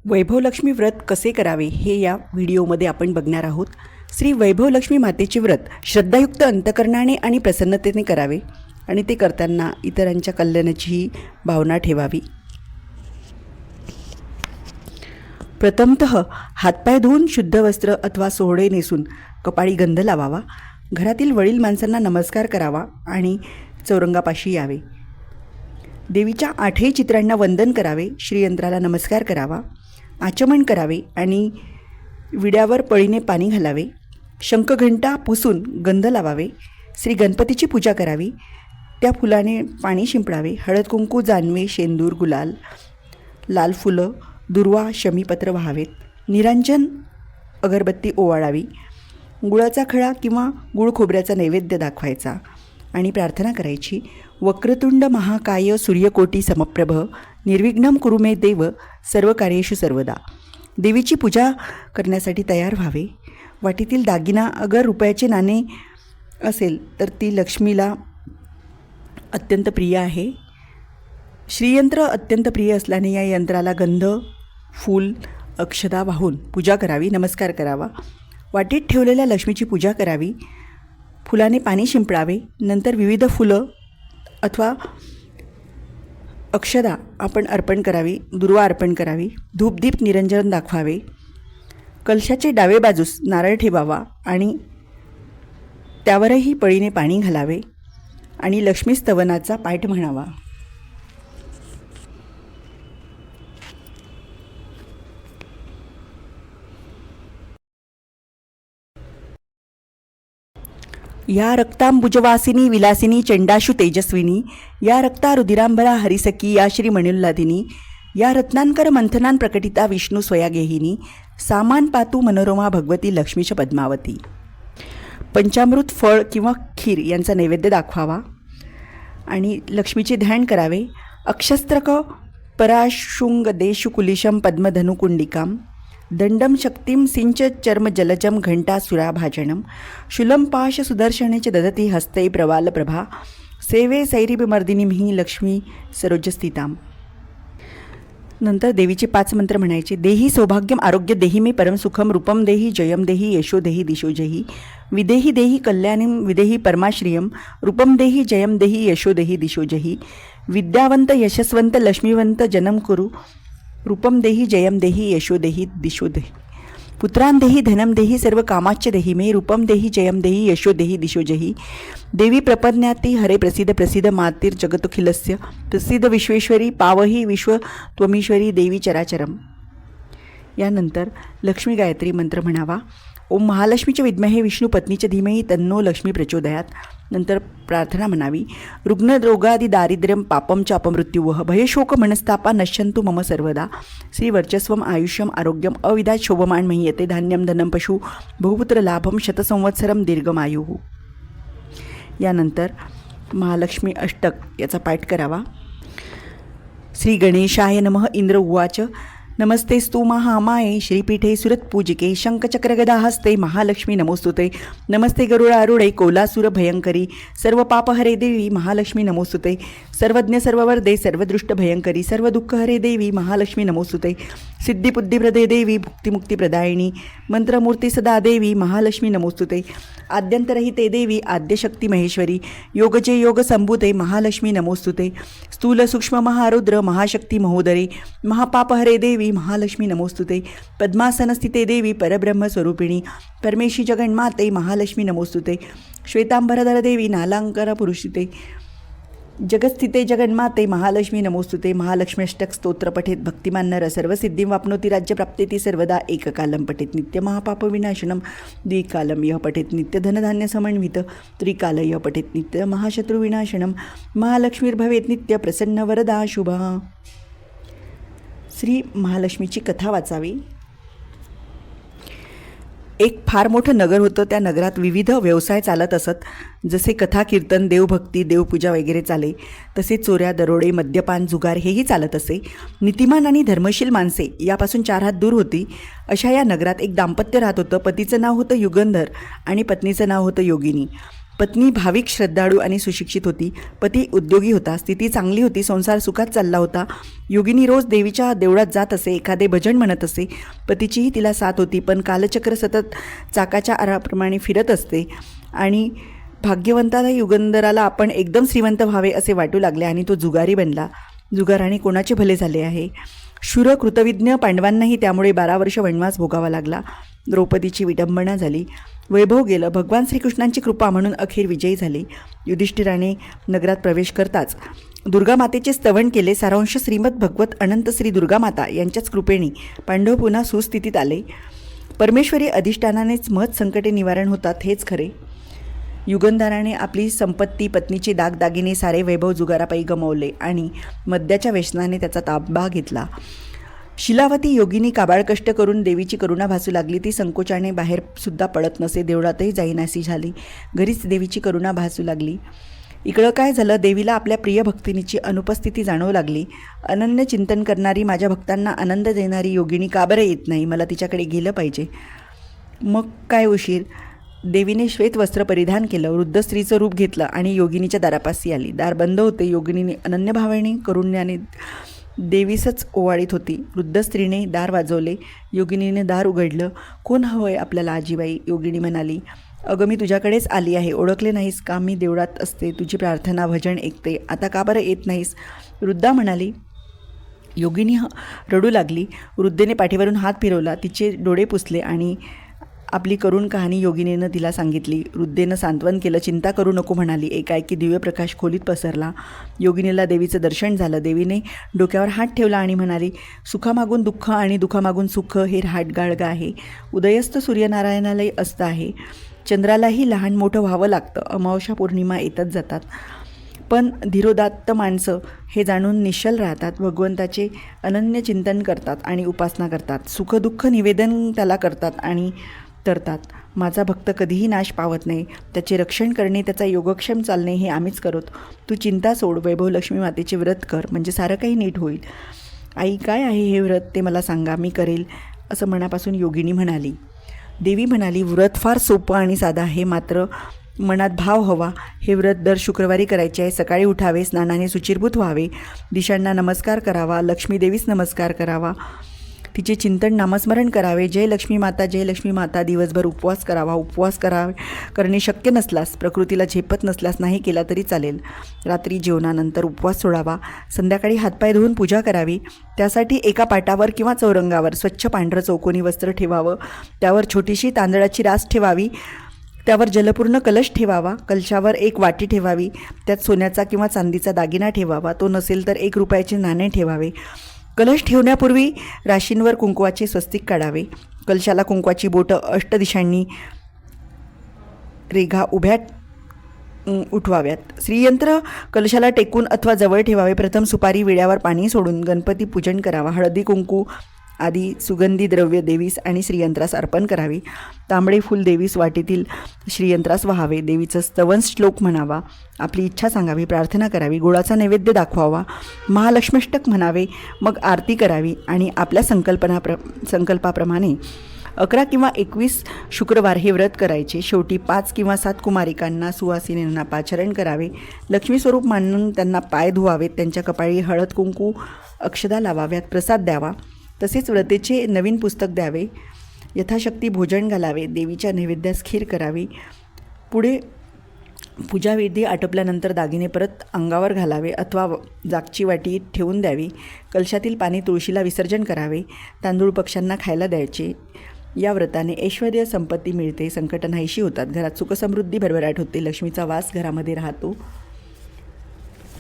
वैभवलक्ष्मी व्रत कसे करावे हे या व्हिडिओमध्ये आपण बघणार आहोत. श्री वैभवलक्ष्मी मातेचे व्रत श्रद्धायुक्त अंतकरणाने आणि प्रसन्नतेने करावे आणि ते करताना इतरांच्या कल्याणाचीही भावना ठेवावी. प्रथमतः हातपाय धुवून शुद्ध वस्त्र अथवा सोहळे नेसून कपाळी गंध लावावा. घरातील वडील माणसांना नमस्कार करावा आणि चौरंगापाशी यावे. देवीच्या 8ही चित्रांना वंदन करावे. श्रीयंत्राला नमस्कार करावा. आचमन करावे आणि विड्यावर पळीने पाणी घालावे. शंखघंटा पुसून गंध लावावे. श्री गणपतीची पूजा करावी. त्या फुलाने पाणी शिंपडावे. हळद कुंकू, जानवे, शेंदूर, गुलाल, लाल फुलं, दुर्वा, शमीपत्र व्हावेत. निरांजन अगरबत्ती ओवाळावी. गुळाचा खडा किंवा गुळ खोबऱ्याचा नैवेद्य दाखवायचा आणि प्रार्थना करायची. वक्रतुंड महाकाय सूर्यकोटी समप्रभ निर्विघ्नं कुरु मे देव सर्व कार्येषु सर्वदा. देवीची पूजा करण्यासाठी तयार व्हावे. वाटीतील दागिना अगर रुपयाचे नाणे असेल तर ती लक्ष्मीला अत्यंत प्रिय आहे. श्रीयंत्र अत्यंत प्रिय असल्याने या यंत्राला गंध, फूल, अक्षदा वाहून पूजा करावी. नमस्कार करावा. वाटीत ठेवलेल्या लक्ष्मीची पूजा करावी. फुलाने पाणी शिंपडावे. नंतर विविध फुलं अथवा अक्षदा आपण अर्पण करावी. दुर्वा अर्पण करावी. धूपदीप निरंजन दाखवावे. कलशाचे डावे बाजूस नारळ ठेवावा आणि त्यावरही पळीने पाणी घालावे आणि लक्ष्मी स्तवनाचा पाठ म्हणावा. या रक्तांबुजवासिनी विलासिनी चंडाशु तेजस्विनी या रक्ता रुधिरांबरा हरिसखी या श्री मणिल्लादिनी या रत्नांकर मंथनान प्रकटिता विष्णू स्वयागेहिनी सामान पातू मनोरमा भगवती लक्ष्मीच पद्मावती. पंचामृत, फळ किंवा खीर यांचा नैवेद्य दाखवावा आणि लक्ष्मीचे ध्यान करावे. अक्षस्त्रक पराशुंग देशुकुलिशम पद्मधनुकुंडिकाम दंडम शक्तिम सिंच चर्म जलजम घंटासुराभाजनम शूलं पाश सुदर्शने च ददती हस्तै प्रवालप्रभा सेवे सैरिभिमर्दिनीं ही लक्ष्मी सरोजस्थिताम. नंतर देवीचे 5 मंत्र म्हणायचे. देही सौभाग्यम आरोग्य देही मे परम सुखम रूपम देही जयम देही यशो देही दिशो जही विदेही देही कल्याणीम विदेही परमाश्रियम रूपम देही जयम देही यशो देही दिशो जही विद्यावंत यशस्वंत लक्ष्मीवंत जनम कुरु रूपम देही जयम देही यशो देही दिशो देही पुत्रान देही धनम देही सर्व कामाच्च देही मे रूपम देही जयम देही यशो देही दिशो जही देवी प्रपद्याती हरे प्रसिद्ध प्रसिद्ध मातीर जगतोखिलस्य प्रसिद्ध विश्वेश्वरी पावही विश्व त्वमीश्वरी देवी चराचरम. यानंतर लक्ष्मी गायत्री मंत्र म्हणावा. ओम महालक्ष्मीचे विद्महे विष्णू पत्नीचे धीमही तन्नो लक्ष्मी प्रचोदयात. नंतर प्रार्थना म्हणावी. रुग्ण रोगादि दारिद्र्यम पापम च अपमृत्युवह भयशोक मनस्तापा नश्यंतु मम सर्वदा श्री वर्चस्वम आयुष्यम आरोग्यम अविदा शोभमान महीयते धान्यम धनम पशु बहुपुत्र लाभम शतसंवत्सरम दीर्घमायु. यानंतर महालक्ष्मी अष्टक याचा पाठ करावा. श्री गणेशाय नमः. इंद्र उवाच. नमस्तेस्तु महामाये श्रीपीठे सुरत्पूजिके शंखचक्रगदाहस्ते महालक्ष्मी नमोस्तुते. नमस्ते गरुडारूढे कोलासुर भयंकरी सर्व पापहरे देवी महालक्ष्मी नमोस्तुते. सर्वज्ञ सर्ववर्धे सर्वदृष्ट भयंकरी सर्व दुःखहरे देवी महालक्ष्मी नमोस्तुते. सिद्धिबुद्धिप्रदे देवी भुक्तिमुक्तिप्रदायिनी मंत्रमूर्ती सदा देवी महालक्ष्मी नमोस्तुते. आद्यंतरहिते देवी आद्यशक्ती महेश्वरी योगजे योग संभूते महालक्ष्मी नमोस्तुते. स्थूल सूक्ष्म महारुद्र महाशक्ती महोदरे महापापहरे देवी महालक्ष्मी नमोस्तुते. पद्मासनस्थिते देवी परब्रह्म स्वरूपिणी परमेशी जगन्माते महालक्ष्मी नमोस्तुते. श्वेतांबरधर देवी नालांकर पुरुषिते जगस्थिते जगन्माते महालक्ष्मी नमोस्तुते. महालक्ष्म्यष्टक स्तोत्र पठेत भक्तिमान नर सर्वसिद्धिं वाप्नोति राज्यप्राप्तेति सर्वदा एककालं पठेत नित्य महापापविनाशनं द्विकालं यः पठेत नित्य धनधान्य समन्वित त्रिकाल यः पठेत नित्य महाशत्रुविनाशनं महालक्ष्मीर्भवेत नित्य प्रसन्न वरदा शुभा. श्री महालक्ष्मीची कथा वाचावी. एक फार मोठं नगर होतं. त्या नगरात विविध व्यवसाय चालत असत. जसे कथा कीर्तन, देवभक्ती, देवपूजा वगैरे चाले तसे चोऱ्या, दरोडे, मद्यपान, जुगार हेही चालत असे. नीतिमान आणि धर्मशील माणसे यापासून 4 हात दूर होती. अशा या नगरात एक दाम्पत्य राहत होतं. पतीचं नाव होतं युगंधर आणि पत्नीचं नाव होतं योगिनी. पत्नी भाविक, श्रद्धाळू आणि सुशिक्षित होती. पती उद्योगी होता. स्थिती चांगली होती. संसार सुखात चालला होता. योगिनी रोज देवीच्या देवळात जात असे. एखादे भजन म्हणत असे. पतीचीही तिला साथ होती. पण कालचक्र सतत चाकाच्या आराप्रमाणे फिरत असते आणि भाग्यवंताला युगंधराला आपण एकदम श्रीमंत व्हावे असे वाटू लागले आणि तो जुगारी बनला. जुगाराने कोणाचे भले झाले आहे. शूर कृतविज्ञ पांडवांनाही त्यामुळे 12 वर्ष वनवास भोगावा लागला. द्रौपदीची विडंबना झाली. वैभव गेलं. भगवान श्रीकृष्णांची कृपा म्हणून अखेर विजयी झाले. युधिष्ठिराने नगरात प्रवेश करताच दुर्गामातेचे स्तवन केले. सारांश श्रीमद भगवत अनंत श्री दुर्गामाता यांच्याच कृपेने पांडव पुन्हा सुस्थितीत आले. परमेश्वरी अधिष्ठानानेच महत् संकटे निवारण होतात हेच खरे. युगंधराने आपली संपत्ती, पत्नीचे दागदागिने, सारे वैभव जुगारापायी गमावले आणि मद्याच्या व्यसनाने त्याचा ताबा घेतला. शिलावती योगिनी काबाळ कष्ट करून देवीची करुणा भासू लागली. ती संकोचाने बाहेर सुद्धा पडत नसे. देवळातही जाईनासी झाली. घरीच देवीची करुणा भासू लागली. इकडं काय झालं, देवीला आपल्या प्रिय भक्तिनीची अनुपस्थिती जाणवू लागली. अनन्य चिंतन करणारी, माझ्या भक्तांना आनंद देणारी योगिनी का बरं येत नाही? मला तिच्याकडे गेलं पाहिजे. मग काय उशीर. देवीने श्वेतवस्त्र परिधान केलं, वृद्ध स्त्रीचं रूप घेतलं आणि योगिनीच्या दारापाशी आली. दार बंद होते. योगिनीने अनन्यभावाने करुण्याने देवीसच ओवाळीत होती. वृद्ध स्त्रीने दार वाजवले. योगिनीने दार उघडलं. कोण हवंय आपल्याला आजीबाई? योगिनी म्हणाली, अगं मी तुझ्याकडेच आली आहे. ओळखले नाहीस का? मी देवळात असते, तुझी प्रार्थना भजन ऐकते. आता का बरं येत नाहीस? वृद्धा म्हणाली. योगिनी रडू लागली. वृद्धेने पाठीवरून हात फिरवला. तिचे डोळे पुसले आणि आपली करुण कहाणी योगिनीनं तिला सांगितली. वृद्धेनं सांत्वन केलं. चिंता करू नको म्हणाली. एकाएकी दिव्य प्रकाश खोलीत पसरला. योगिनीला देवीचं दर्शन झालं. देवीने डोक्यावर हात ठेवला आणि म्हणाली, सुखामागून दुःख आणि दुःखामागून सुख हे हाटगाळगा आहे. उदयस्थ सूर्यनारायणालाही असतं आहे. चंद्रालाही लहान मोठं व्हावं लागतं. अमावस्या पौर्णिमा येतच जातात. पण धीरोदात्त माणसं हे जाणून निश्चल राहतात. भगवंताचे अनन्य चिंतन करतात आणि उपासना करतात. सुखदुःख निवेदन त्याला करतात आणि तरतात. माझा भक्त कधीही नाश पावत नाही. त्याचे रक्षण करणे, त्याचा योगक्षेम चालणे हे आम्हीच करतो. तू चिंता सोड. वैभव लक्ष्मी मातेचे व्रत कर, म्हणजे सारं काही नीट होईल. आई, काय आहे हे व्रत ते मला सांगा, मी करेल असं मनापासून योगिनी म्हणाली. देवी म्हणाली, व्रत फार सोपं आणि साधं आहे, मात्र मनात भाव हवा. हे व्रत दर शुक्रवारी करायचे आहे. सकाळी उठावे, स्नानाने शुचिर्भूत व्हावे, दिशांना नमस्कार करावा, लक्ष्मी देवीस नमस्कार करावा, तिचे चिंतन नामस्मरण करावे. जय लक्ष्मी माता, जय लक्ष्मी माता. दिवसभर उपवास करावा. उपवास करणे शक्य नसल्यास, प्रकृतीला झेपत नसल्यास नाही केला तरी चालेल. रात्री जेवणानंतर उपवास सोडावा. संध्याकाळी हातपाय धुवून पूजा करावी. त्यासाठी एका पाटावर किंवा चौरंगावर स्वच्छ पांढरं चौकोनी वस्त्र ठेवावं. त्यावर छोटीशी तांदळाची रास ठेवावी. त्यावर जलपूर्ण कलश ठेवावा. कलशावर एक वाटी ठेवावी. त्यात सोन्याचा किंवा चांदीचा दागिना ठेवावा. तो नसेल तर 1 रुपयाचे नाणे ठेवावे. कलश ठेवण्यापूर्वी राशींवर कुंकवाचे स्वस्तिक काढावे. कलशाला कुंकवाची बोटं अष्टदिशांनी रेघा उभ्या उठवाव्यात. श्रीयंत्र कलशाला टेकून अथवा जवळ ठेवावे. प्रथम सुपारी विड्यावर पाणी सोडून गणपती पूजन करावा. हळदी कुंकू आदी सुगंधी द्रव्य देवीस आणि श्रीयंत्रास अर्पण करावे. तांबडे फूल देवीस वाटीतील श्रीयंत्रास वहावे. देवीचं स्तवन श्लोक म्हणावा. आपली इच्छा सांगावी. प्रार्थना करावी. गुळाचा नैवेद्य दाखवावा. महालक्ष्मीष्टक म्हणावे. मग आरती करावी आणि आपल्या संकल्पाप्रमाणे 11 किंवा 21 शुक्रवार हे व्रत करायचे. शेवटी 5 किंवा 7 कुमारिकांना, सुवासिनींना पाचारण करावे. लक्ष्मी स्वरूप मानून त्यांना पाय धुवावेत. त्यांच्या कपाळी हळद कुंकू अक्षदा लावाव्यात. प्रसाद द्यावा. तसेच व्रतेचे नवीन पुस्तक द्यावे. यथाशक्ती भोजन घालावे. देवीच्या नैवेद्यास खीर करावी. पुढे पूजाविधी आटोपल्यानंतर दागिने परत अंगावर घालावे अथवा जागची वाटी ठेवून द्यावी. कलशातील पाणी तुळशीला विसर्जन करावे. तांदूळ पक्ष्यांना खायला द्यायचे. या व्रताने ऐश्वर्य संपत्ती मिळते. संकट नाहीशी होतात. घरात सुखसमृद्धी भरभराट होते. लक्ष्मीचा वास घरामध्ये राहतो.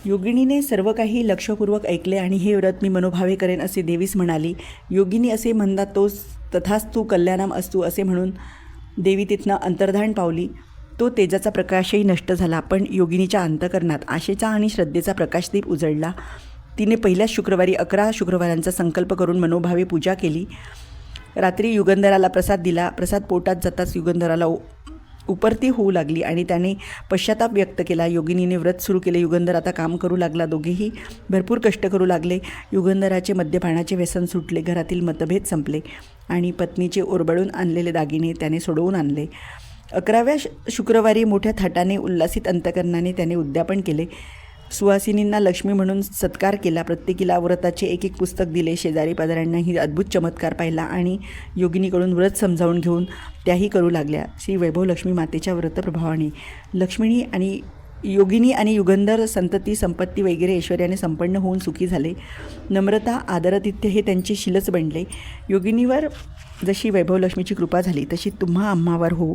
योगिनीने सर्व काही लक्षपूर्वक ऐकले आणि हे व्रत मी मनोभावे करेन असे देवीस म्हणाली. योगिनी असे म्हणतात तोच तथास्तु कल्याणम असतू असे म्हणून देवी तिथनं अंतर्धान पावली. तो तेजाचा प्रकाशही नष्ट झाला. पण योगिनीच्या अंतःकरणात आशेचा आणि श्रद्धेचा प्रकाशदीप उजळला. तिने पहिल्याच शुक्रवारी 11 शुक्रवारांचा संकल्प करून मनोभावे पूजा केली. रात्री युगंधराला प्रसाद दिला. प्रसाद पोटात जाताच युगंधराला उपरती होऊ लागली आणि त्याने पश्चाताप व्यक्त केला. योगिनीने व्रत सुरू केले. युगंधर आता काम करू लागला. दोघेही भरपूर कष्ट करू लागले. युगंधराचे मद्यपानाचे व्यसन सुटले. घरातील मतभेद संपले आणि पत्नीचे ओरबडून आणलेले दागिने त्याने सोडवून आणले. 11व्या शुक्रवारी मोठ्या थाटाने उल्हासित अंतकरणाने त्याने उद्यापन केले. सुहासिनींना लक्ष्मी म्हणून सत्कार केला. प्रत्येकीला व्रताचे एक एक पुस्तक दिले. शेजारी पाजाऱ्यांनाही अद्भुत चमत्कार पाहिला आणि योगिनीकडून व्रत समजावून घेऊन त्याही करू लागल्या. श्री वैभव लक्ष्मी मातेच्या व्रतप्रभावाने लक्ष्मीनी आणि योगिनी आणि युगंधर संतती संपत्ती वगैरे ऐश्वर्याने संपन्न होऊन सुखी झाले. नम्रता आदरातिथ्य हे त्यांचे शीलच बनले. योगिनीवर जशी वैभवलक्ष्मीची कृपा झाली तशी तुम्हा आम्हावर हो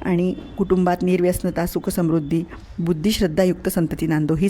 आणि कुटुंबात निर्व्यसनता सुखसमृद्धी बुद्धिश्रद्धायुक्त संतती नांदो ही